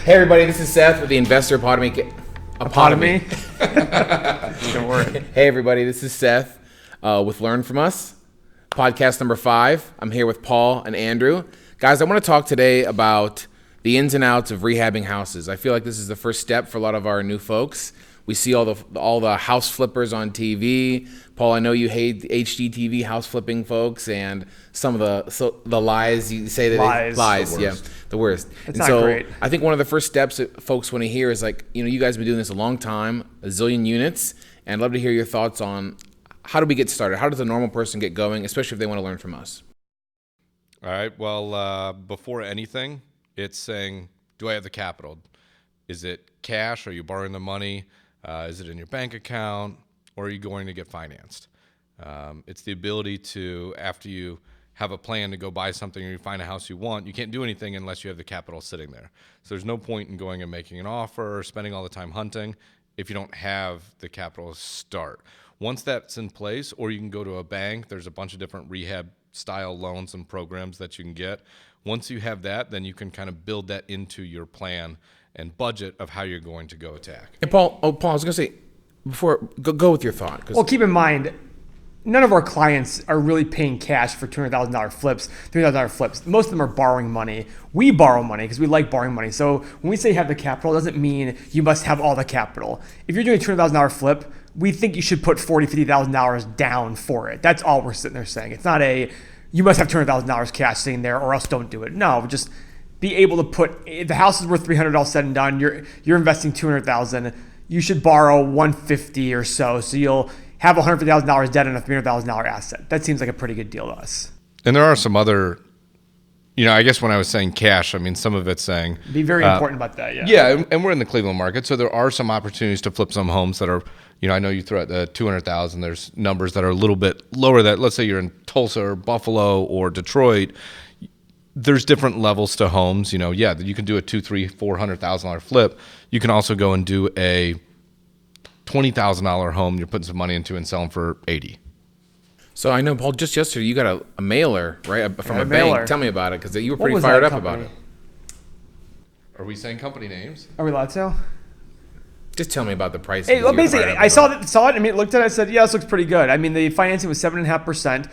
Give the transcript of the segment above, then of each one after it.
Hey everybody, this is Seth with the Investor Apotomy. Don't worry. Hey everybody, this is Seth with Learn From Us, podcast number 5. I'm here with Paul and Andrew. Guys, I want to talk today about the ins and outs of rehabbing houses. I feel like this is the first step for a lot of our new folks. We see all the house flippers on TV. Paul, I know you hate HGTV house flipping folks and some of the lies you say that lies, the worst. It's not great. I think one of the first steps that folks want to hear is like, you guys have been doing this a long time, a zillion units, and I'd love to hear your thoughts on how do we get started? How does a normal person get going, especially if they want to learn from us? All right. Well, before anything, it's saying, do I have the capital? Is it cash? Are you borrowing the money? Is it in your bank account, or are you going to get financed? It's the ability to, after you have a plan to go buy something or you find a house you want, you can't do anything unless you have the capital sitting there. So there's no point in going and making an offer or spending all the time hunting if you don't have the capital to start. Once that's in place, or you can go to a bank, there's a bunch of different rehab style loans and programs that you can get. Once you have that, then you can kind of build that into your plan and budget of how you're going to go attack. And Paul, I was going to say, before, go with your thought. Well, keep in mind, none of our clients are really paying cash for $200,000 flips, $300,000 flips. Most of them are borrowing money. We borrow money because we like borrowing money. So when we say have the capital, it doesn't mean you must have all the capital. If you're doing a $200,000 flip, we think you should put $40,000, $50,000 down for it. That's all we're sitting there saying. It's not you must have $200,000 cash sitting there or else don't do it. No, just be able to put, if the house is worth $300 all said and done, you're investing $200,000, you should borrow $150 or so you'll have $150,000 debt and a $300,000 asset. That seems like a pretty good deal to us. And there are some other, I guess when I was saying cash, I mean, some of it's saying... Be very important about that, yeah. Yeah, and we're in the Cleveland market, so there are some opportunities to flip some homes that are, I know you throw out the $200,000, there's numbers that are a little bit lower that, let's say you're in Tulsa or Buffalo or Detroit, there's different levels to homes. You can do a $200,000, $300,000, $400,000 flip. You can also go and do a $20,000 home you're putting some money into and selling for $80,000. So I know, Paul, just yesterday you got a mailer, right, from a bank. Tell me about it, because you were pretty fired up about it. Are we saying company names? Are we allowed to? Just tell me about the pricing. Hey, well, basically, I saw it. I mean, looked at it. I said, yeah, this looks pretty good. I mean, the financing was 7.5%.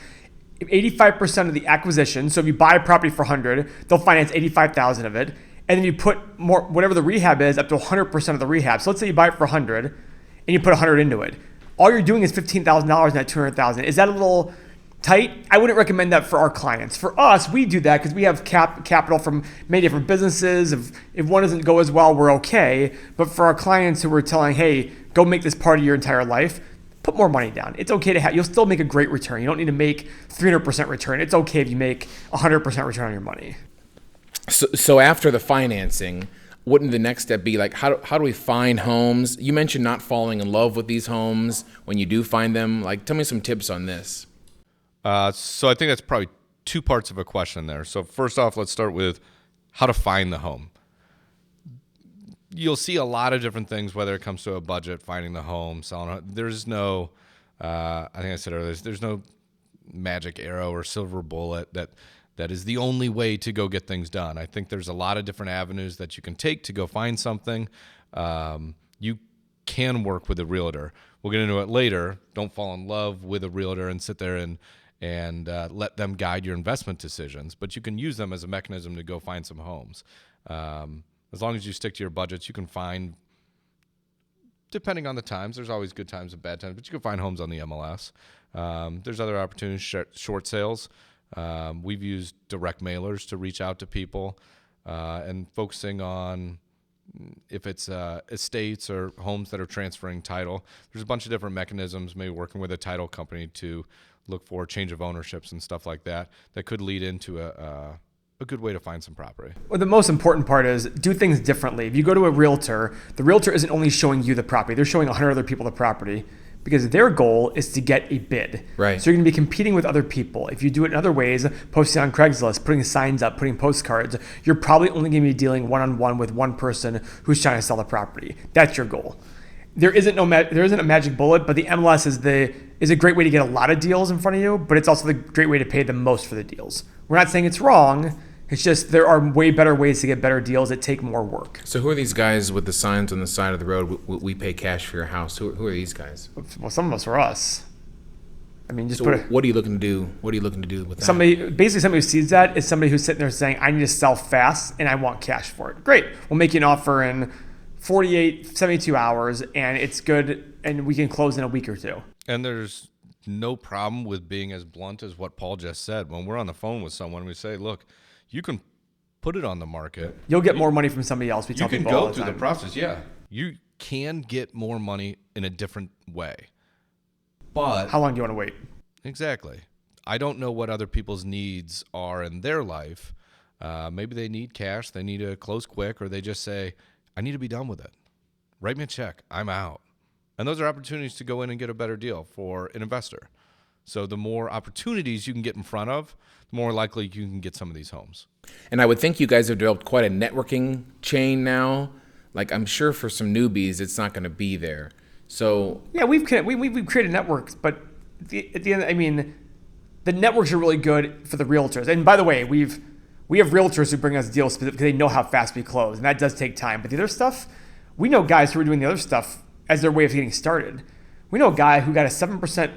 85% of the acquisition. So if you buy a property for $100,000, they'll finance $85,000 of it, and then you put more, whatever the rehab is, up to 100% of the rehab. So let's say you buy it for $100,000, and you put $100,000 into it. All you're doing is $15,000 in that $200,000. Is that a little tight? I wouldn't recommend that for our clients. For us, we do that because we have capital from many different businesses. If one doesn't go as well, we're okay. But for our clients who we're telling, hey, go make this part of your entire life, put more money down. It's okay to have, you'll still make a great return. You don't need to make 300% return. It's okay if you make 100% return on your money. So after the financing, wouldn't the next step be like, how do we find homes? You mentioned not falling in love with these homes when you do find them. Like, tell me some tips on this. So I think that's probably two parts of a question there. So first off, let's start with how to find the home. You'll see a lot of different things, whether it comes to a budget, finding the home, selling it. There's no, I think I said earlier, there's no magic arrow or silver bullet that is the only way to go get things done. I think there's a lot of different avenues that you can take to go find something. You can work with a realtor. We'll get into it later. Don't fall in love with a realtor and sit there and let them guide your investment decisions. But you can use them as a mechanism to go find some homes. As long as you stick to your budgets, you can find, depending on the times, there's always good times and bad times, but you can find homes on the MLS. There's other opportunities, short sales. We've used direct mailers to reach out to people and focusing on if it's estates or homes that are transferring title. There's a bunch of different mechanisms, maybe working with a title company to look for change of ownerships and stuff like that could lead into a good way to find some property. Well, the most important part is do things differently. If you go to a realtor, the realtor isn't only showing you the property, they're showing 100 other people the property because their goal is to get a bid. Right. So you're going to be competing with other people. If you do it in other ways, posting on Craigslist, putting signs up, putting postcards, you're probably only going to be dealing one-on-one with one person who's trying to sell the property. That's your goal. There isn't a magic bullet, but the MLS is a great way to get a lot of deals in front of you, but it's also the great way to pay the most for the deals. We're not saying it's wrong. It's just there are way better ways to get better deals that take more work. So who are these guys with the signs on the side of the road? We pay cash for your house. Who are these guys? Well, some of us are us. I mean, just So what are you looking to do? What are you looking to do with that? somebody who sees that is somebody who's sitting there saying, I need to sell fast and I want cash for it. Great. We'll make you an offer in 48, 72 hours and it's good and we can close in a week or two. And there's no problem with being as blunt as what Paul just said. When we're on the phone with someone, we say, look, you can put it on the market. You'll get more money from somebody else. We tell You can people all go the through the time. process, yeah. You can get more money in a different way. But How long do you want to wait? exactly. I don't know what other people's needs are in their life. Maybe they need cash, they need to close quick, or they just say, I need to be done with it. Write me a check. I'm out. And those are opportunities to go in and get a better deal for an investor. So the more opportunities you can get in front of, the more likely you can get some of these homes. And I would think you guys have developed quite a networking chain now. Like I'm sure for some newbies, it's not going to be there. So Yeah, we've created networks, but at the end, I mean, the networks are really good for the realtors. And by the way, we have realtors who bring us deals because they know how fast we close, and that does take time. But the other stuff, we know guys who are doing the other stuff as their way of getting started. We know a guy who got a 7%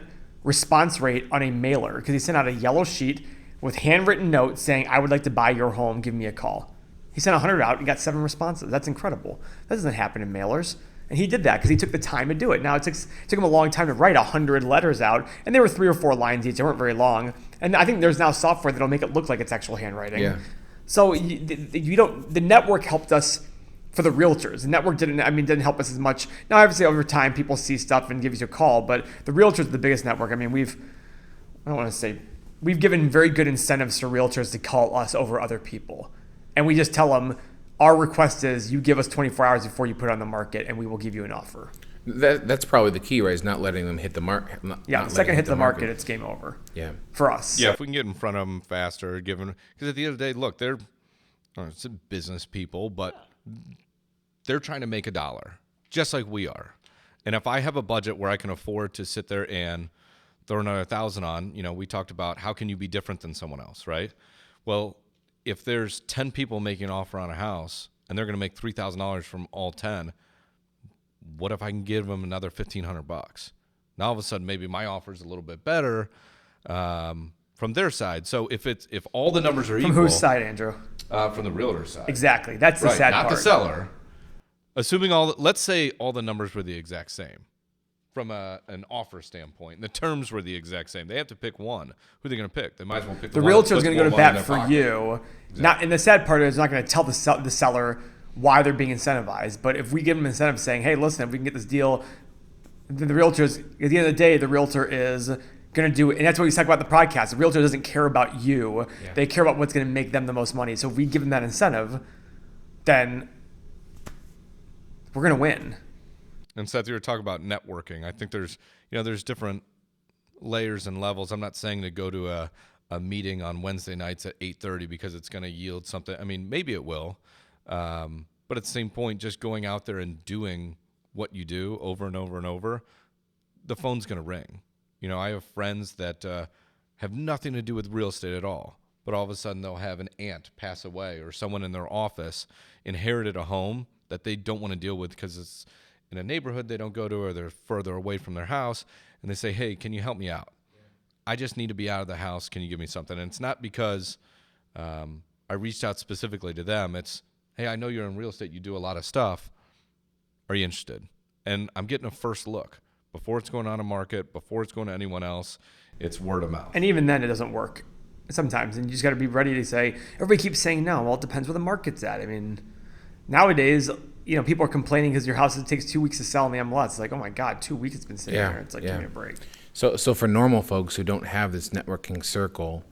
response rate on a mailer because he sent out a yellow sheet with handwritten notes saying, I would like to buy your home, give me a call. He sent 100 out and got 7 responses. That's incredible. That doesn't happen in mailers. And he did that because he took the time to do it. Now, it took him a long time to write 100 letters out, and they were 3 or 4 lines each. They weren't very long. And I think there's now software that'll make it look like it's actual handwriting. Yeah. So the network helped us for the realtors. The network didn't help us as much. Now, obviously, over time, people see stuff and give you a call, but the realtors are the biggest network. I mean, we've given very good incentives for realtors to call us over other people. And we just tell them, our request is you give us 24 hours before you put it on the market and we will give you an offer. that's probably the key, right? Is not letting them hit the market. Yeah, the second hit the market, it's game over. Yeah. For us. Yeah, if we can get in front of them faster, because at the end of the day, look, they're it's business people, but they're trying to make $1, just like we are. And if I have a budget where I can afford to sit there and throw another 1,000 on, we talked about how can you be different than someone else, right? Well, if there's 10 people making an offer on a house and they're going to make $3,000 from all 10, what if I can give them another $1,500? Now all of a sudden maybe my offer is a little bit better from their side. So if all the numbers are equal, From whose side, Andrew? from the realtor side, Exactly. That's the right? sad Not part. the seller. Assuming let's say all the numbers were the exact same from an offer standpoint, and the terms were the exact same. They have to pick one. Who are they going to pick? They might as well pick The one realtor that is going puts to go to more money in bat their for pocket. you. Exactly. And the sad part is not going to tell the seller why they're being incentivized. But if we give them incentives saying, hey, listen, if we can get this deal, then the realtor's, at the end of the day, the realtor is going to do it. And that's what we talk about the podcast. The realtor doesn't care about you. Yeah. They care about what's going to make them the most money. So if we give them that incentive, then we're going to win. And Seth, you were talking about networking. I think there's different layers and levels. I'm not saying to go to a meeting on Wednesday nights at 8:30 because it's going to yield something. I mean, maybe it will. But at the same point, just going out there and doing what you do over and over and over, the phone's going to ring. I have friends that have nothing to do with real estate at all, but all of a sudden they'll have an aunt pass away or someone in their office inherited a home that they don't want to deal with because it's in a neighborhood they don't go to or they're further away from their house, and they say, hey, can you help me out? I just need to be out of the house. Can you give me something? And it's not because I reached out specifically to them. It's, hey, I know you're in real estate. You do a lot of stuff. Are you interested? And I'm getting a first look. Before it's going on a market, before it's going to anyone else, it's word of mouth. And even then, it doesn't work sometimes. And you just got to be ready to say, everybody keeps saying no. Well, it depends where the market's at. I mean, nowadays, people are complaining because your house takes 2 weeks to sell in the MLS. It's like, oh my God, 2 weeks it's been sitting there. It's like, give me a break. So for normal folks who don't have this networking circle,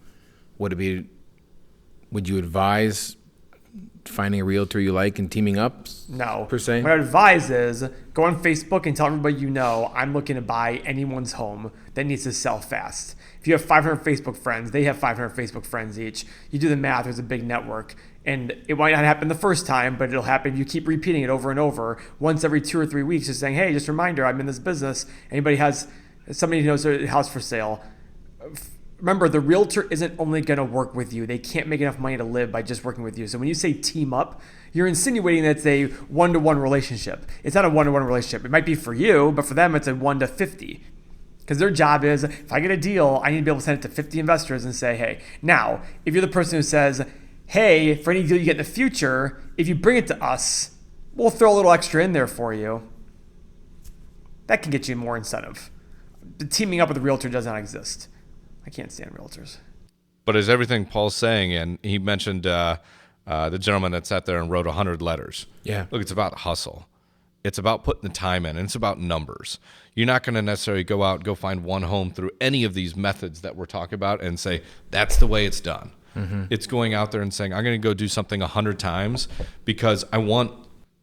would you advise finding a realtor you like and teaming up? No. Per se? What I would advise is go on Facebook and tell everybody I'm looking to buy anyone's home that needs to sell fast. If you have 500 Facebook friends, they have 500 Facebook friends each. You do the math, there's a big network. And it might not happen the first time, but it'll happen if you keep repeating it over and over. Once every 2 or 3 weeks, just saying, hey, just a reminder, I'm in this business. Somebody who knows their house for sale. remember, the realtor isn't only going to work with you. They can't make enough money to live by just working with you. So when you say team up, you're insinuating that it's a one-to-one relationship. It's not a one-to-one relationship. It might be for you, but for them, it's a 1 to 50. Because their job is, if I get a deal, I need to be able to send it to 50 investors and say, hey. Now, if you're the person who says, hey, for any deal you get in the future, if you bring it to us, we'll throw a little extra in there for you. That can get you more incentive. The teaming up with a realtor does not exist. I can't stand realtors. But as everything Paul's saying, and he mentioned the gentleman that sat there and wrote 100 letters. Yeah. Look, it's about hustle. It's about putting the time in, and it's about numbers. You're not going to necessarily go out and go find one home through any of these methods that we're talking about and say, that's the way it's done. Mm-hmm. It's going out there and saying, I'm going to go do something 100 times because I want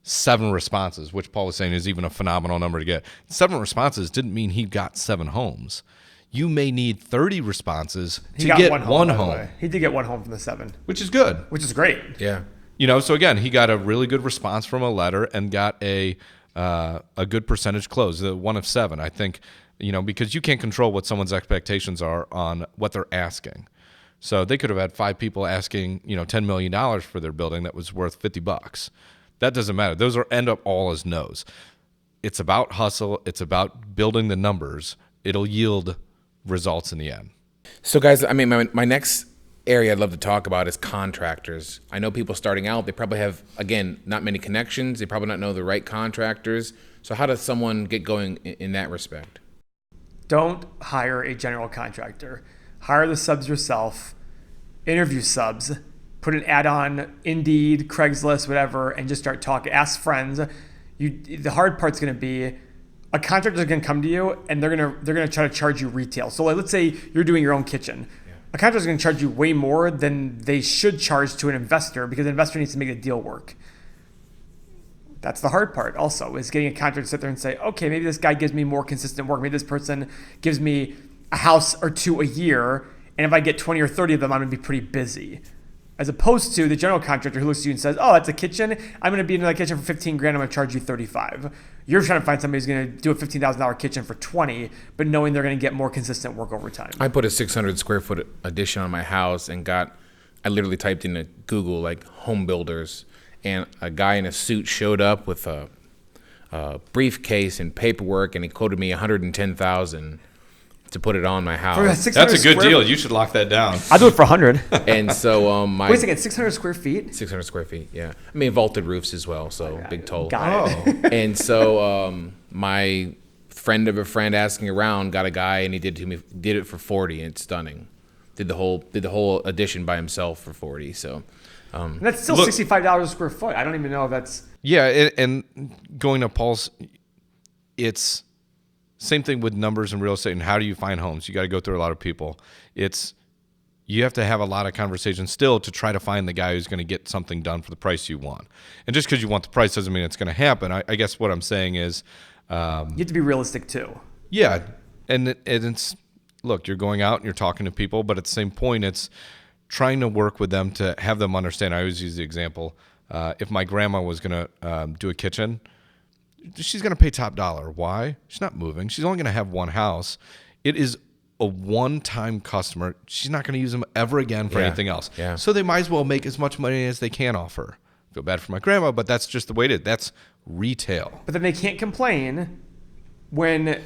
7 responses, which Paul was saying is even a phenomenal number to get. 7 responses didn't mean he got 7 homes. You may need 30 responses to get one home. He did get 1 home from the 7. Which is good. Which is great. Yeah. So again, he got a really good response from a letter and got a good percentage close, the 1 of 7. I think, because you can't control what someone's expectations are on what they're asking. So they could have had 5 people asking, $10 million for their building that was worth $50. That doesn't matter. Those end up all as no's. It's about hustle. It's about building the numbers. It'll yield results in the end. So guys, my next area I'd love to talk about is contractors. I know people starting out, they probably have, again, not many connections. They probably not know the right contractors. So how does someone get going in that respect? Don't hire a general contractor. Hire the subs yourself. Interview subs. Put an ad on Indeed, Craigslist, whatever, and just start talking. Ask friends. The hard part's going to be a contractor's going to come to you and they're going to try to charge you retail. So let's say you're doing your own kitchen. A contractor's going to charge you way more than they should charge to an investor because an investor needs to make the deal work. That's the hard part also, is getting a contractor to sit there and say, okay, maybe this guy gives me more consistent work. Maybe this person gives me a house or 2 a year, and if I get 20 or 30 of them, I'm going to be pretty busy. As opposed to the general contractor who looks at you and says, oh, that's a kitchen. I'm going to be in that kitchen for 15 grand. I'm going to charge you 35. You're trying to find somebody who's going to do a $15,000 kitchen for 20, but knowing they're going to get more consistent work over time. I put a 600 square foot addition on my house and I literally typed into Google like home builders, and a guy in a suit showed up with a briefcase and paperwork, and he quoted me $110,000 to put it on my house. That's a good deal. You should lock that down. I'll do it for 100. And so wait a second, 600 square feet? 600 square feet, yeah. Vaulted roofs as well, so big toll. Got it. And so my friend of a friend asking around got a guy, and he did it for 40, and it's stunning. Did the whole addition by himself for 40. So and that's still $65 a square foot. I don't even know if that's. Yeah, and going to Paul's, it's same thing with numbers in real estate and how do you find homes. You got to go through a lot of people. You have to have a lot of conversations still to try to find the guy who's going to get something done for the price you want. And just because you want the price doesn't mean it's going to happen. I guess what I'm saying is, you have to be realistic too. Yeah, and it's look, you're going out and you're talking to people, but at the same point, it's trying to work with them to have them understand. I always use the example: if my grandma was going to do a kitchen, she's going to pay top dollar. Why? She's not moving. She's only going to have one house. It is a one-time customer. She's not going to use them ever again for anything else. Yeah. So they might as well make as much money as they can off her. Feel bad for my grandma, but that's just the way it is. That's retail. But then they can't complain when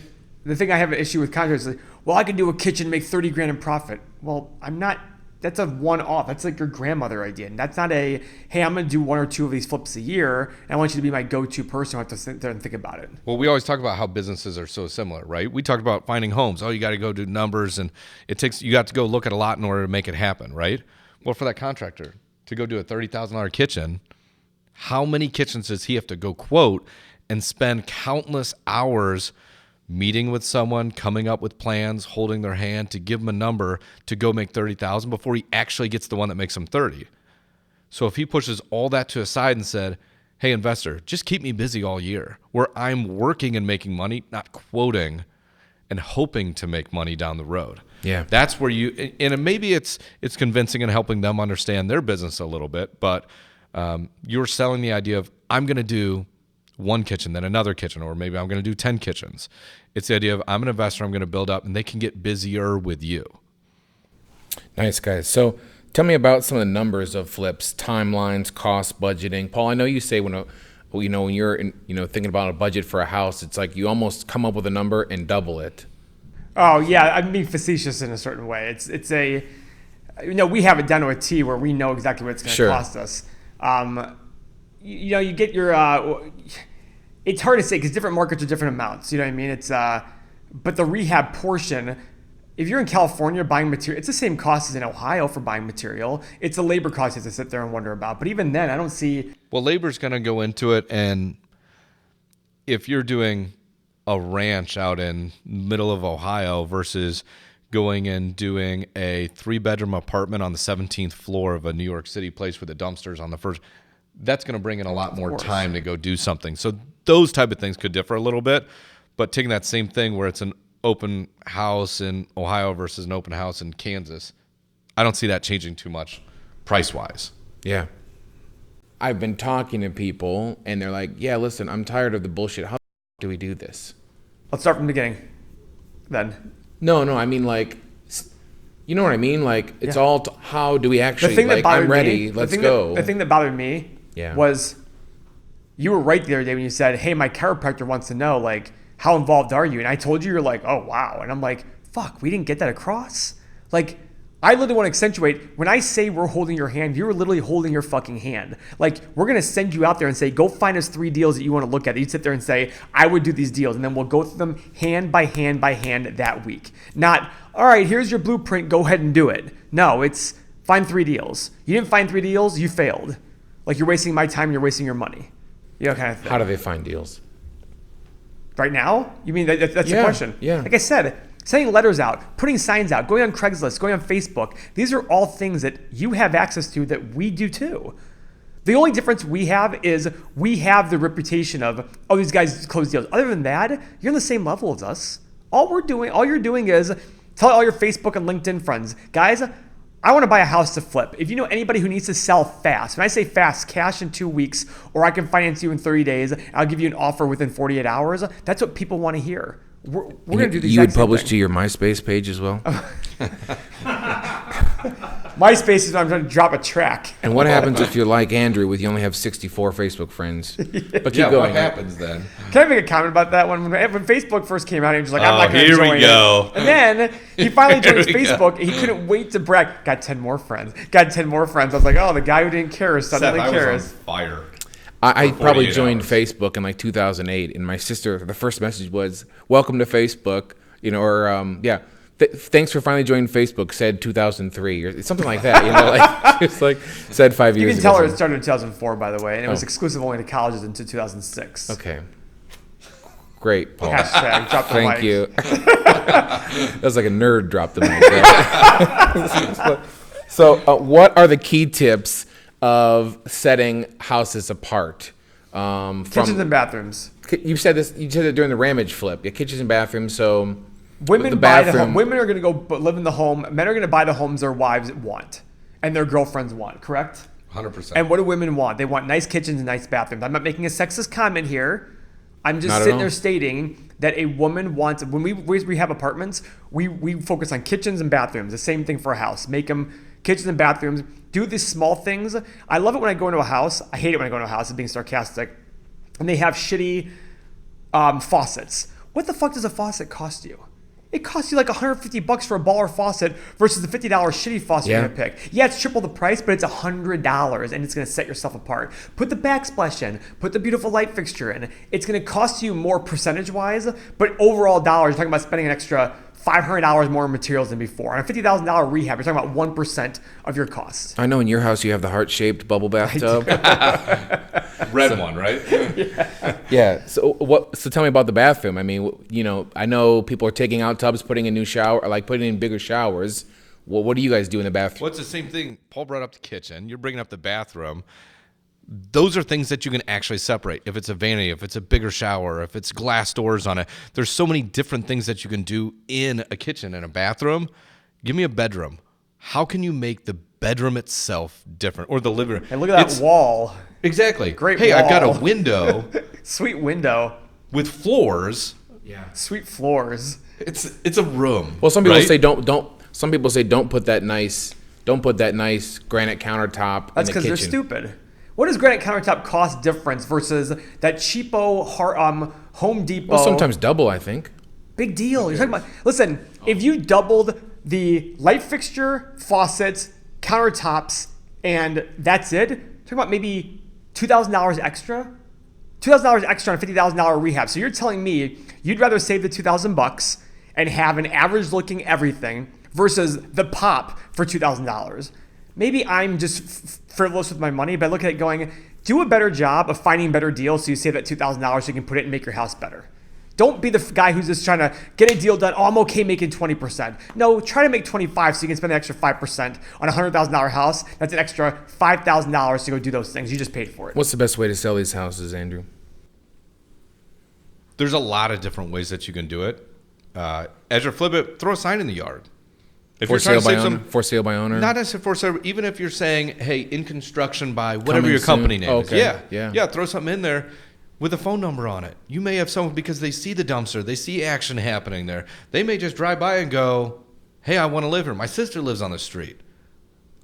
the thing I have an issue with contractors is, well, I can do a kitchen, make 30 grand in profit. Well, I'm not. That's a one-off. That's like your grandmother idea. And that's not hey, I'm going to do 1 or 2 of these flips a year, and I want you to be my go-to person. I have to sit there and think about it. Well, we always talk about how businesses are so similar, right? We talked about finding homes. Oh, you got to go do numbers, and you got to go look at a lot in order to make it happen, right? Well, for that contractor to go do a $30,000 kitchen, how many kitchens does he have to go quote and spend countless hours meeting with someone, coming up with plans, holding their hand to give them a number to go make 30,000 before he actually gets the one that makes him 30. So if he pushes all that to a side and said, hey, investor, just keep me busy all year where I'm working and making money, not quoting and hoping to make money down the road. Yeah. That's where and maybe it's convincing and helping them understand their business a little bit, but you're selling the idea of I'm going to do one kitchen, then another kitchen, or maybe I'm going to do 10 kitchens. It's the idea of I'm an investor, I'm going to build up, and they can get busier with you. Nice, guys. So tell me about some of the numbers of flips, timelines, cost, budgeting. Paul, I know you say when you're thinking about a budget for a house, it's like you almost come up with a number and double it. Oh yeah, I'm being facetious in a certain way. It's a, we have it down to a T where we know exactly what it's going to cost us. You get your. It's hard to say because different markets are different amounts. You know what I mean? It's but the rehab portion, if you're in California buying material, it's the same cost as in Ohio for buying material. It's the labor cost you have to sit there and wonder about. But even then, I don't see. Well, labor's going to go into it, and if you're doing a ranch out in middle of Ohio versus going and doing a 3-bedroom apartment on the 17th floor of a New York City place with the dumpsters on the first, that's going to bring in a lot more time to go do something. So those type of things could differ a little bit, but taking that same thing where it's an open house in Ohio versus an open house in Kansas, I don't see that changing too much price-wise. Yeah. I've been talking to people, and they're like, yeah, listen, I'm tired of the bullshit. How do we do this? Let's start from the beginning then. No, I mean, like, you know what I mean? Like, it's all, how do we actually, the thing that bothered I'm ready, me, let's go. The thing that bothered me was you were right the other day when you said, hey, my chiropractor wants to know, like, how involved are you? And I told you, you're like, oh, wow. And I'm like, fuck, we didn't get that across? Like, I literally want to accentuate, when I say we're holding your hand, you're literally holding your fucking hand. Like, we're going to send you out there and say, go find us 3 deals that you want to look at. You sit there and say, I would do these deals. And then we'll go through them hand by hand by hand that week. Not, all right, here's your blueprint, go ahead and do it. No, it's find 3 deals. You didn't find 3 deals, you failed. Like, you're wasting my time, you're wasting your money. You know, kind of thing. How do they find deals? Right now? You mean that's your question? Yeah. Like I said, sending letters out, putting signs out, going on Craigslist, going on Facebook. These are all things that you have access to that we do too. The only difference we have is we have the reputation of, oh, these guys close deals. Other than that, you're on the same level as us. All you're doing is tell all your Facebook and LinkedIn friends, guys, I want to buy a house to flip. If you know anybody who needs to sell fast, when I say fast, cash in 2 weeks, or I can finance you in 30 days, I'll give you an offer within 48 hours. That's what people want to hear. We're going to do the exact same thing. You would publish to your MySpace page as well? MySpace is when I'm trying to drop a track. And what happens if you're like Andrew with you only have 64 Facebook friends? But keep going. What happens then? Can I make a comment about that? When Facebook first came out, he was like, I'm not going to join here we go. And then he finally joined Facebook. He couldn't wait to brag. Got 10 more friends. Got 10 more friends. I was like, oh, the guy who didn't care suddenly Seth, cares. I was on fire. I probably joined hours. Facebook in like 2008, and my sister, the first message was, welcome to Facebook, thanks for finally joining Facebook, said 2003, or something like that, like, it's like, said 5 years ago. You can tell her it started in 2004, by the way, and it was exclusive only to colleges until 2006. Okay. Great, Paul. Hashtag drop the mic. Thank you. That was like a nerd drop the mic. Right? So what are the key tips of setting houses apart? Kitchens and bathrooms. You said it during the Ramage flip. Yeah, kitchens and bathrooms. So women buy the home. Women are going to go live in the home. Men are going to buy the homes their wives want and their girlfriends want. Correct? 100%. And what do women want? They want nice kitchens and nice bathrooms. I'm not making a sexist comment here. I'm just Not sitting there stating that a woman wants. When we rehab apartments, we focus on kitchens and bathrooms. The same thing for a house. Make them kitchens and bathrooms. Do these small things. I love it when I go into a house. I hate it when I go into a house, being sarcastic. And they have shitty faucets. What the fuck does a faucet cost you? It costs you like $150 for a baller faucet versus the $50 shitty faucet you're gonna pick. Yeah, it's triple the price, but it's $100 and it's gonna set yourself apart. Put the backsplash in, put the beautiful light fixture in. It's gonna cost you more percentage-wise, but overall dollars, you're talking about spending an extra $500 more in materials than before. On a $50,000 rehab, you're talking about 1% of your cost. I know in your house you have the heart-shaped bubble bathtub. Red one, right? Yeah. So tell me about the bathroom. I mean, I know people are taking out tubs, putting in new shower, or like putting in bigger showers. Well, what do you guys do in the bathroom? Well, it's the same thing. Paul brought up the kitchen. You're bringing up the bathroom. Those are things that you can actually separate. If it's a vanity, if it's a bigger shower, if it's glass doors on it, there's so many different things that you can do in a kitchen and a bathroom. Give me a bedroom. How can you make the bedroom itself different, or the living room? And look at that wall. Exactly. Great Hey, wall. I've got a window. Sweet window. With floors. Yeah. Sweet floors. It's a room. Well, some people right? say don't Some people say don't put that nice granite countertop That's in because the kitchen. they're stupid. What does granite countertop cost difference versus that cheapo Home Depot? Well, sometimes double, I think. Big deal. You're talking about. Listen, if you doubled the light fixture, faucets, countertops, and that's it, talking about maybe $2,000 extra. $2,000 extra on a $50,000 rehab. So you're telling me you'd rather save the $2,000 and have an average looking everything versus the pop for $2,000. Maybe I'm just frivolous with my money, but I look at it going, do a better job of finding better deals so you save that $2,000 so you can put it and make your house better. Don't be the guy who's just trying to get a deal done. Oh, I'm okay making 20%. No, try to make 25 so you can spend an extra 5% on a $100,000 house. That's an extra $5,000 to go do those things. You just paid for it. What's the best way to sell these houses, Andrew? There's a lot of different ways that you can do it. As you flip it, throw a sign in the yard. If For sale by owner? Not necessarily for sale. Even if you're saying, hey, in construction by whatever Coming your company soon. name Okay. is. Yeah, throw something in there with a phone number on it. You may have someone, because they see the dumpster, they see action happening there. They may just drive by and go, hey, I want to live here. My sister lives on the street.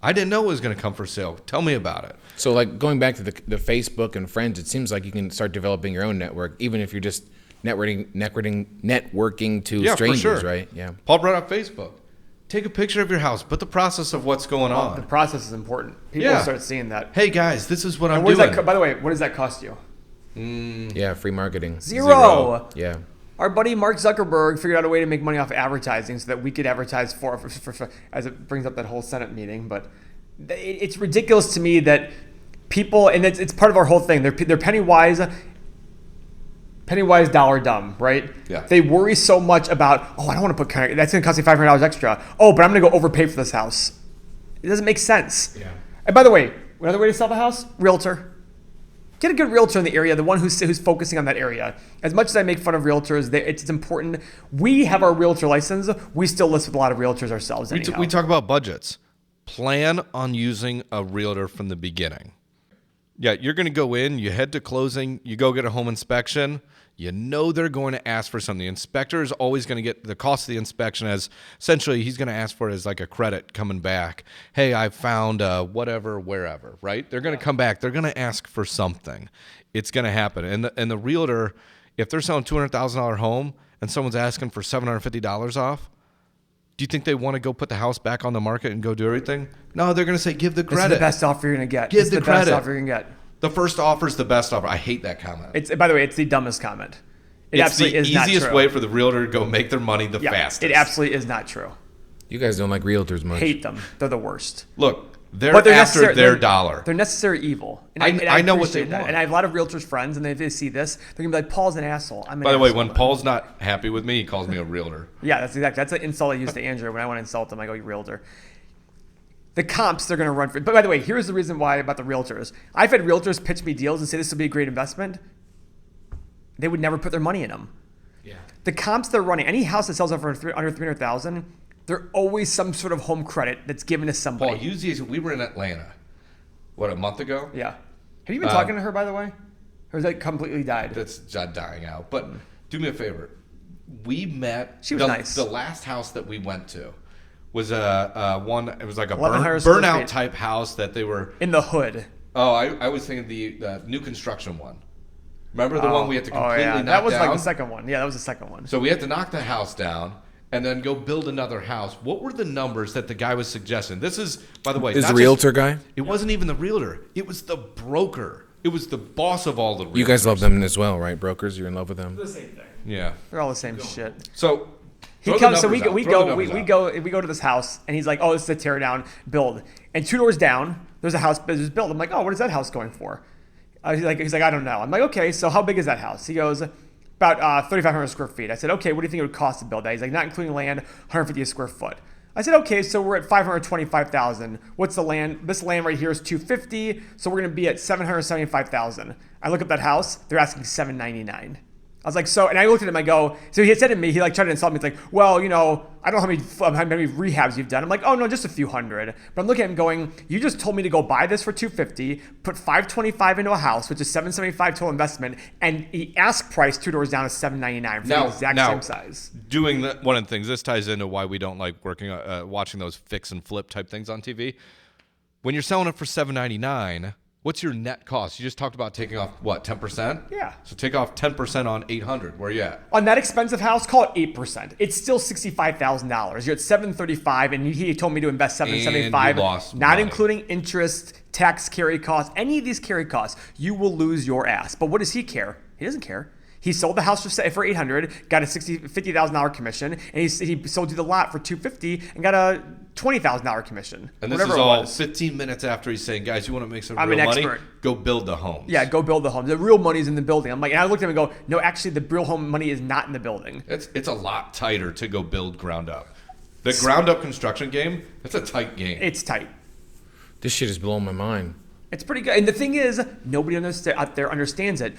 I didn't know it was going to come for sale. Tell me about it. So like going back to the Facebook and friends, it seems like you can start developing your own network, even if you're just networking to strangers, for sure. right? Yeah. Paul brought up Facebook. Take a picture of your house. Put the process of what's going on. The process is important. People start seeing that. Hey guys, this is what I'm What doing. does by the way, what does that cost you? Yeah, free marketing. Zero. Yeah. Our buddy Mark Zuckerberg figured out a way to make money off advertising so that we could advertise for as it brings up that whole Senate meeting. But it's ridiculous to me that people, and it's part of our whole thing. They're penny wise, dollar dumb, right? Yeah. They worry so much about, oh, I don't want to put that's going to cost me $500 extra. Oh, but I'm going to go overpay for this house. It doesn't make sense. Yeah. And by the way, another way to sell the house, realtor. Get a good realtor in the area, the one who's focusing on that area. As much as I make fun of realtors, it's important. We have our realtor license. We still list with a lot of realtors ourselves. We talk about budgets. Plan on using a realtor from the beginning. Yeah, you're going to go in, you head to closing, you go get a home inspection. You know they're going to ask for something. The inspector is always going to get the cost of the inspection as essentially he's going to ask for it as like a credit coming back. Hey, I found whatever, wherever, right? They're going to come back. They're going to ask for something. It's going to happen. And the realtor, if they're selling $200,000 home and someone's asking for $750 off, do you think they want to go put the house back on the market and go do everything? No, they're going to say, give the credit. This is the best offer you're going to get. Give this is the the credit. best offer you can get. The first offer is the best offer. I hate that comment. By the way, it's the dumbest comment. It It's absolutely the is not easiest true. way for the realtor to go make their money the fastest. It absolutely is not true. You guys don't like realtors much. Hate them. They're the worst. Look, they're But after their dollar. They're necessary evil. And I know what appreciate they that. want. And I have a lot of realtors friends, and they see this, they're gonna be like, "Paul's an asshole." I'm an By the way, asshole. when Paul's not happy with me, he calls me a realtor. Yeah, that's an insult I use to Andrew when I want to insult him. I go, "You realtor." The comps they're gonna run for. But by the way, here's the reason why about the realtors. I've had realtors pitch me deals and say this will be a great investment. They would never put their money in them. Yeah. The comps they're running, any house that sells under $300,000, there's always some sort of home credit that's given to somebody. Paul, use these. We were in Atlanta, a month ago? Yeah. Have you been talking to her, by the way? Or has that completely died? That's dying out. But do me a favor. We met. She was nice. The last house that we went to was one. It was like a 1,100 square burnout feet. type house that they were. In the hood. Oh, I was thinking the new construction one. Remember the one we had to completely knock down? That was like the second one. Yeah, that was the second one. So we had to knock the house down and then go build another house. What were the numbers that the guy was suggesting? This is, by the way, Is not the just- realtor guy? It wasn't even the realtor. It was the broker. It was the boss of all the realtors. You guys love them as well, right? Brokers, you're in love with them. The same thing. Yeah. They're all the same shit. So He throw the comes, so numbers out. we Throw the go numbers out. we go to this house, and he's like, "Oh, this is a tear down build." And 2 doors down, there's a house that is built. I'm like, "Oh, what is that house going for?" He's like, "I don't know." I'm like, "Okay, so how big is that house?" He goes, "About 3,500 square feet." I said, "Okay, what do you think it would cost to build that?" He's like, "Not including land, 150 a square foot." I said, "Okay, so we're at 525,000. What's the land? This land right here is 250, so we're gonna be at 775,000." I look up that house; they're asking 799. I was like, so, and I looked at him, I go, so he had said to me, he like tried to insult me. He's like, well, I don't know how many rehabs you've done. I'm like, oh no, just a few hundred. But I'm looking at him going, you just told me to go buy this for $250, put $525 into a house, which is $775 total investment, and the ask price 2 doors down is $799 for the exact same size. Doing one of the things, this ties into why we don't like watching those fix and flip type things on TV. When you're selling it for $799, what's your net cost? You just talked about taking off, what, 10%? Yeah. So take off 10% on $800. Where are you at? On that expensive house, call it 8%. It's still $65,000. You're at $735, and he told me to invest $775, not money. Including interest, tax carry costs, any of these carry costs. You will lose your ass. But what does he care? He doesn't care. He sold the house for $800, got a $50,000 commission, and he sold you the lot for $250 and got a $20,000 commission. And this is all 15 minutes after he's saying, guys, you want to make some real money? Go build the homes. Yeah, go build the homes. The real money's in the building. I'm like, and I looked at him and go, no, actually, the real home money is not in the building. It's a lot tighter to go build ground up. The ground up construction game, it's a tight game. It's tight. This shit is blowing my mind. It's pretty good. And the thing is, nobody out there understands it.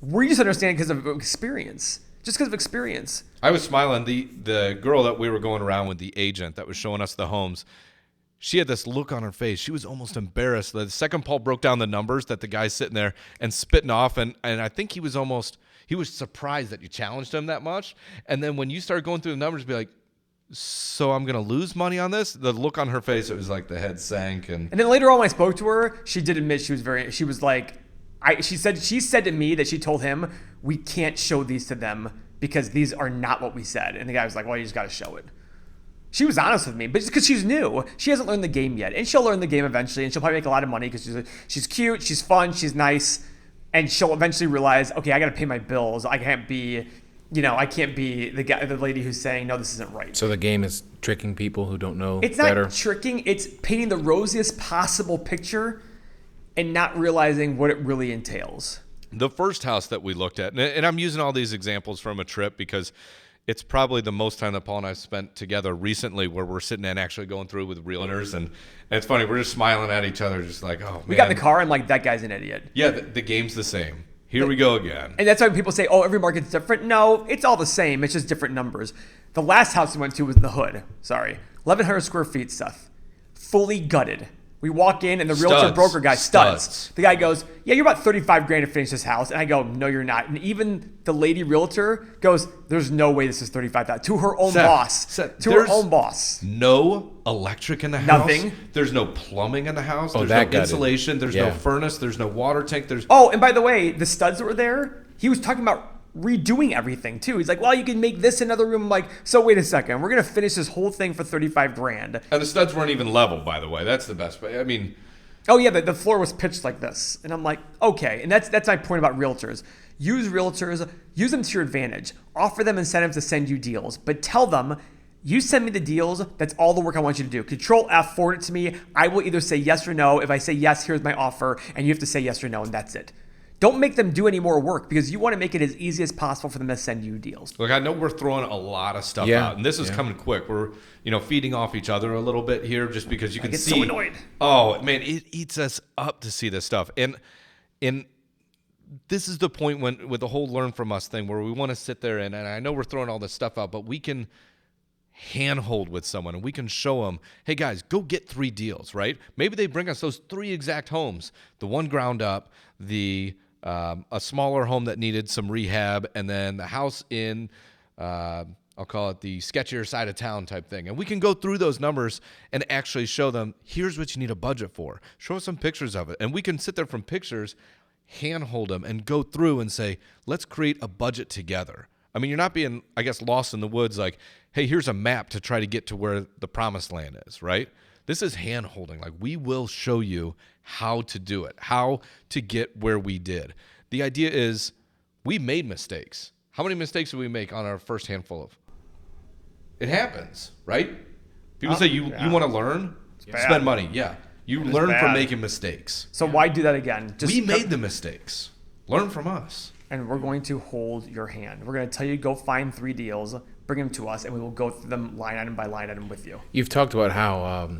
We just understand it because of experience. Just because of experience. I was smiling. The girl that we were going around with, the agent that was showing us the homes, she had this look on her face. She was almost embarrassed. The second Paul broke down the numbers that the guy's sitting there and spitting off, and I think he was surprised that you challenged him that much. And then when you started going through the numbers, be like, so I'm going to lose money on this? The look on her face, it was like the head sank. And then later on when I spoke to her, she did admit she was like, she said to me that she told him, we can't show these to them because these are not what we said. And the guy was like, well, you just got to show it. She was honest with me, but it's because she's new. She hasn't learned the game yet. And she'll learn the game eventually, and she'll probably make a lot of money because she's cute, she's fun, she's nice. And she'll eventually realize, okay, I got to pay my bills. I can't be the lady who's saying, no, this isn't right. So the game is tricking people who don't know It's better? Not tricking. It's painting the rosiest possible picture and not realizing what it really entails. The first house that we looked at, and I'm using all these examples from a trip because it's probably the most time that Paul and I spent together recently where we're sitting and actually going through with realtors. And it's funny, we're just smiling at each other, just like, oh, man. We got in the car and like, that guy's an idiot. Yeah, the game's the same. Here we go again. And that's why people say, oh, every market's different. No, it's all the same. It's just different numbers. The last house we went to was in the hood. 1,100 square feet, Seth. Fully gutted. We walk in and the realtor broker guy, studs. The guy goes, yeah, you're about $35,000 to finish this house. And I go, no, you're not. And even the lady realtor goes, there's no way this is $35,000 to her own boss. To her own boss. No electric in the house. Nothing. There's no plumbing in the house. Oh, there's no insulation. There's no furnace. There's no water tank. Oh, and by the way, the studs that were there, he was talking about redoing everything too. He's like, well, you can make this another room. I'm like, so wait a second, we're gonna finish this whole thing for $35,000. And the studs weren't even level, by the way. That's the best. I mean, oh yeah, the floor was pitched like this, and I'm like, okay. And that's my point about realtors. Use realtors, use them to your advantage. Offer them incentives to send you deals, but tell them, you send me the deals. That's all the work I want you to do. Control F, forward it to me. I will either say yes or no. If I say yes, here's my offer, and you have to say yes or no, and that's it. Don't make them do any more work because you want to make it as easy as possible for them to send you deals. Look, I know we're throwing a lot of stuff out, and this is coming quick. We're feeding off each other a little bit here just because you can see. I get so annoyed. Oh, man, it eats us up to see this stuff. And this is the point with the whole learn from us thing where we want to sit there and I know we're throwing all this stuff out, but we can handhold with someone and we can show them, hey guys, go get 3 deals, right? Maybe they bring us those 3 exact homes, the one ground up, a smaller home that needed some rehab, and then the house in, I'll call it the sketchier side of town type thing. And we can go through those numbers and actually show them, here's what you need a budget for. Show us some pictures of it. And we can sit there from pictures, handhold them, and go through and say, let's create a budget together. I mean, you're not being, I guess, lost in the woods like, hey, here's a map to try to get to where the promised land is, right? This is hand-holding. Like, we will show you how to do it, how to get where we did. The idea is we made mistakes. How many mistakes did we make on our first handful of? It happens, right? People say you want to learn? Spend money. Yeah. You learn from making mistakes. So why do that again? We made the mistakes. Learn from us. And we're going to hold your hand. We're going to tell you go find 3 deals, bring them to us, and we will go through them line item by line item with you. You've talked about how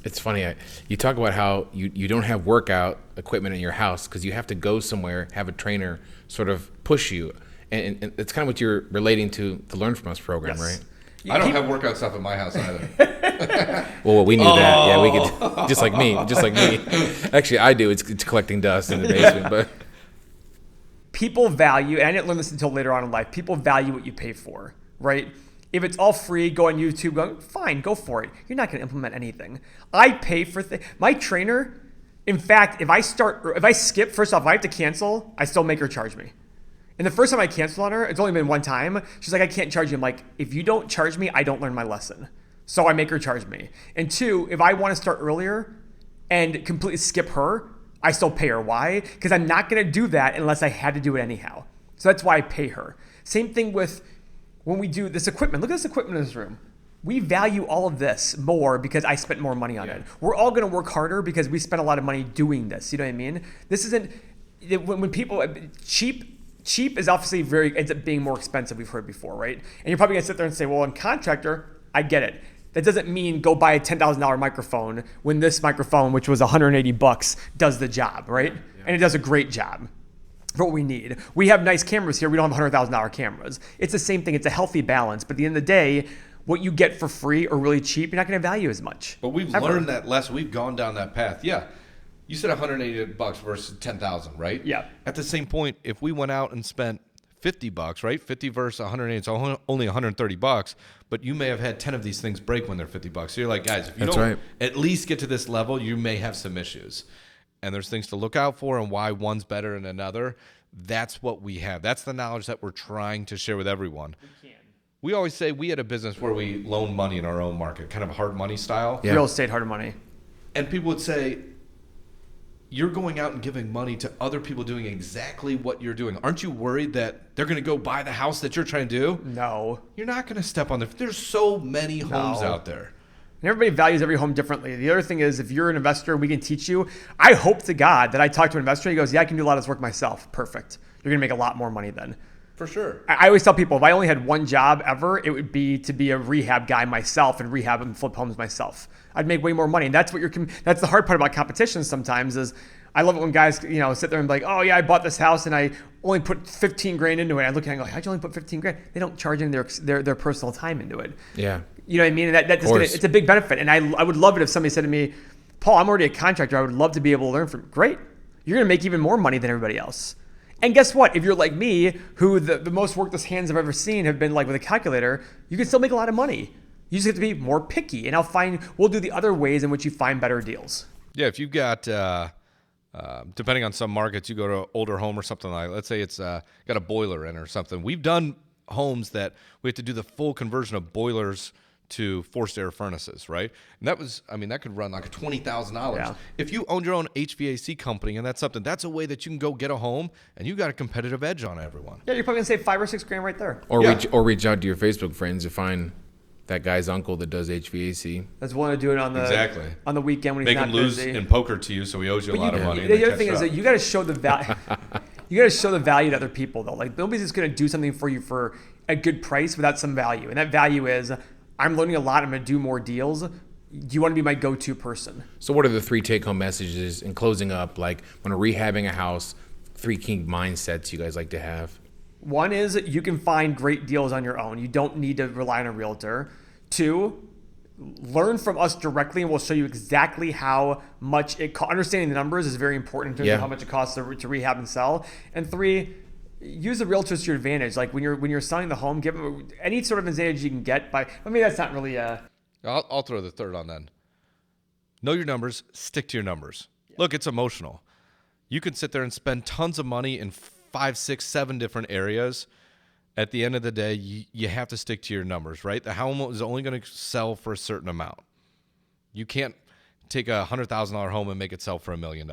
it's funny. You talk about how you don't have workout equipment in your house because you have to go somewhere, have a trainer sort of push you. And it's kind of what you're relating to the Learn From Us program, Yes. right? I don't have workout stuff at my house either. Well, we knew that. Yeah, we could, just like me. Actually, I do. It's collecting dust in the basement, but People value, and I didn't learn this until later on in life, people value what you pay for, right? If it's all free, go on YouTube, fine, go for it. You're not going to implement anything. I pay for my trainer, in fact, if I skip, first off, if I have to cancel, I still make her charge me. And the first time I canceled on her, it's only been one time. She's like, I can't charge you. I'm like, if you don't charge me, I don't learn my lesson. So I make her charge me. And two, if I want to start earlier and completely skip her, I still pay her. Why? Because I'm not going to do that unless I had to do it anyhow. So that's why I pay her. Same thing with when we do this equipment. Look at this equipment in this room. We value all of this more because I spent more money on it. We're all going to work harder because we spent a lot of money doing this. You know what I mean? This isn't, when people, cheap is obviously ends up being more expensive, we've heard before, right? And you're probably going to sit there and say, well, in contractor, I get it. That doesn't mean go buy a $10,000 microphone when this microphone, which was $180, does the job, right? Yeah. And it does a great job for what we need. We have nice cameras here. We don't have $100,000 cameras. It's the same thing. It's a healthy balance. But at the end of the day, what you get for free or really cheap, you're not going to value as much. But we've learned that lesson. We've gone down that path. Yeah. You said $180 versus $10,000, right? Yeah. At the same point, if we went out and spent $50, right? 50 versus 180, it's only $130, but you may have had 10 of these things break when they're $50. So you're like, guys, if you don't at least get to this level, you may have some issues. And there's things to look out for and why one's better than another. That's what we have. That's the knowledge that we're trying to share with everyone. We always say we had a business where we loan money in our own market, kind of a hard money style. Yeah. Real estate, hard money. And people would say, you're going out and giving money to other people doing exactly what you're doing. Aren't you worried that they're going to go buy the house that you're trying to do? No. You're not going to step on there's so many homes out there. And everybody values every home differently. The other thing is, if you're an investor, we can teach you. I hope to God that I talk to an investor, he goes, yeah, I can do a lot of this work myself. Perfect. You're going to make a lot more money then. For sure. I always tell people, if I only had one job ever, it would be to be a rehab guy myself and rehab and flip homes myself. I'd make way more money. And that's the hard part about competition sometimes is I love it when guys, sit there and be like, oh yeah, I bought this house and I only put 15 grand into it. I look at it and go, how'd you only put 15 grand? They don't charge in their personal time into it. Yeah. You know what I mean? And it's a big benefit. And I would love it if somebody said to me, Paul, I'm already a contractor. I would love to be able to learn from. Great. You're going to make even more money than everybody else. And guess what? If you're like me, who the most workless hands I've ever seen have been like with a calculator, you can still make a lot of money. You just have to be more picky. And we'll do the other ways in which you find better deals. Yeah, if you've got, depending on some markets, you go to an older home or something like, let's say it's got a boiler in or something. We've done homes that we have to do the full conversion of boilers to forced air furnaces, right? And that could run like $20,000. Yeah. If you owned your own HVAC company and that's a way that you can go get a home and you got a competitive edge on everyone. Yeah, you're probably gonna save $5 or $6 grand right there. Or reach out to your Facebook friends to find that guy's uncle that does HVAC. That's willing to do it on the weekend when he's not busy. Make him lose in poker to you, so he owes you a lot of money. The other thing is that you got to show the value. You got to show the value to other people though. Like nobody's just gonna do something for you for a good price without some value, and that value is I'm learning a lot. I'm gonna do more deals. Do you want to be my go-to person? So what are the 3 take-home messages in closing up? Like when we're rehabbing a house, 3 key mindsets you guys like to have? One is you can find great deals on your own. You don't need to rely on a realtor. 2, learn from us directly and we'll show you exactly how much it costs. Understanding the numbers is very important in terms of how much it costs to rehab and sell. And 3, use the realtors to your advantage. Like when you're selling the home, give them any sort of advantage you can get by. I mean, that's not really I'll throw the third on then. Know your numbers. Stick to your numbers. Yeah. Look, it's emotional. You can sit there and spend tons of money in 5, 6, 7 different areas. At the end of the day, you have to stick to your numbers, right? The home is only going to sell for a certain amount. You can't take a $100,000 home and make it sell for $1 million.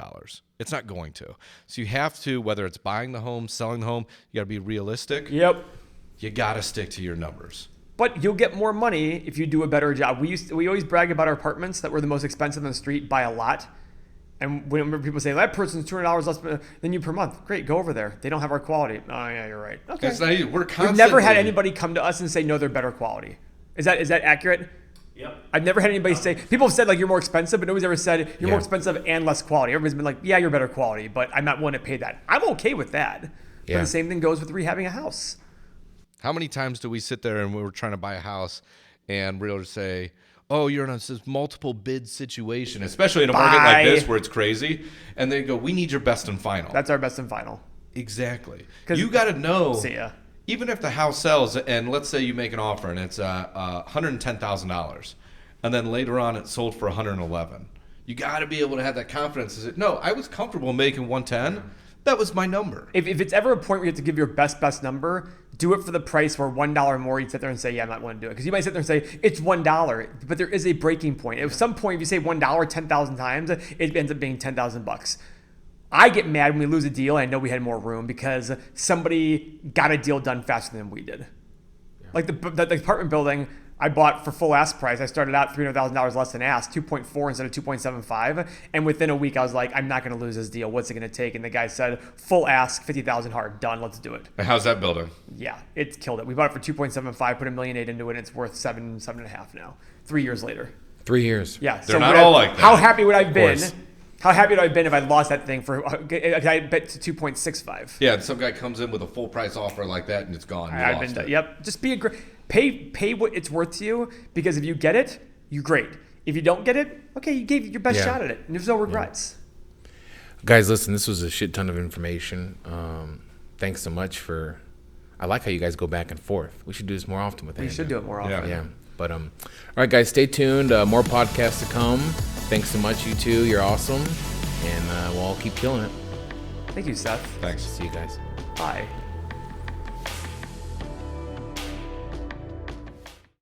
It's not going to. So you have to, whether it's buying the home, selling the home, you got to be realistic. Yep. You got to stick to your numbers. But you'll get more money if you do a better job. We always brag about our apartments that were the most expensive on the street by a lot. And whenever people say, that person's $200 less than you per month, great, go over there. They don't have our quality. Oh, yeah, you're right. Okay. It's not, We've never had anybody come to us and say, no, they're better quality. Is that accurate? Yep. I've never had anybody say, people have said like you're more expensive, but nobody's ever said you're more expensive and less quality. Everybody's been like, yeah, you're better quality, but I'm not willing to pay that. I'm okay with that. But the same thing goes with rehabbing a house. How many times do we sit there and we're trying to buy a house and realtors say, oh, you're in this multiple bid situation, especially in a market like this where it's crazy. And they go, we need your best and final. That's our best and final. Exactly. You got to know, see ya. Even if the house sells and let's say you make an offer and it's $110,000 and then later on it's sold for $111,000. You got to be able to have that confidence. Is it? No, I was comfortable making $110,000. That was my number. If it's ever a point where you have to give your best number, do it for the price where $1 more, you'd sit there and say, yeah, I'm not going to do it. Because you might sit there and say, it's $1, but there is a breaking point. At some point, if you say $1 10,000 times, it ends up being $10,000. I get mad when we lose a deal and I know we had more room because somebody got a deal done faster than we did. Yeah. Like the apartment building I bought for full ask price. I started out $300,000 less than ask, 2.4 instead of 2.75. And within a week, I was like, I'm not going to lose this deal. What's it going to take? And the guy said, full ask, 50,000 hard, done. Let's do it. And how's that building? Yeah, it's killed it. We bought it for 2.75, put $1.8 million into it, and it's worth $7.5 million now. 3 years later. 3 years. Yeah, they're not all like that. How happy would I have been? How happy would I have been if I lost that thing for if I bet to 2.65? Yeah, and some guy comes in with a full price offer like that, and it's gone. Yep. Just be pay what it's worth to you, because if you get it, you're great. If you don't get it, okay, you gave your best shot at it, and there's no regrets. Yeah. Guys, listen, this was a shit ton of information. Thanks so much for. I like how you guys go back and forth. We should do this more often with Andrew. We should do it more often. Yeah. But all right, guys, stay tuned. More podcasts to come. Thanks so much, you two. You're awesome, and we'll all keep killing it. Thank you, Seth. Thanks. See you guys. Bye.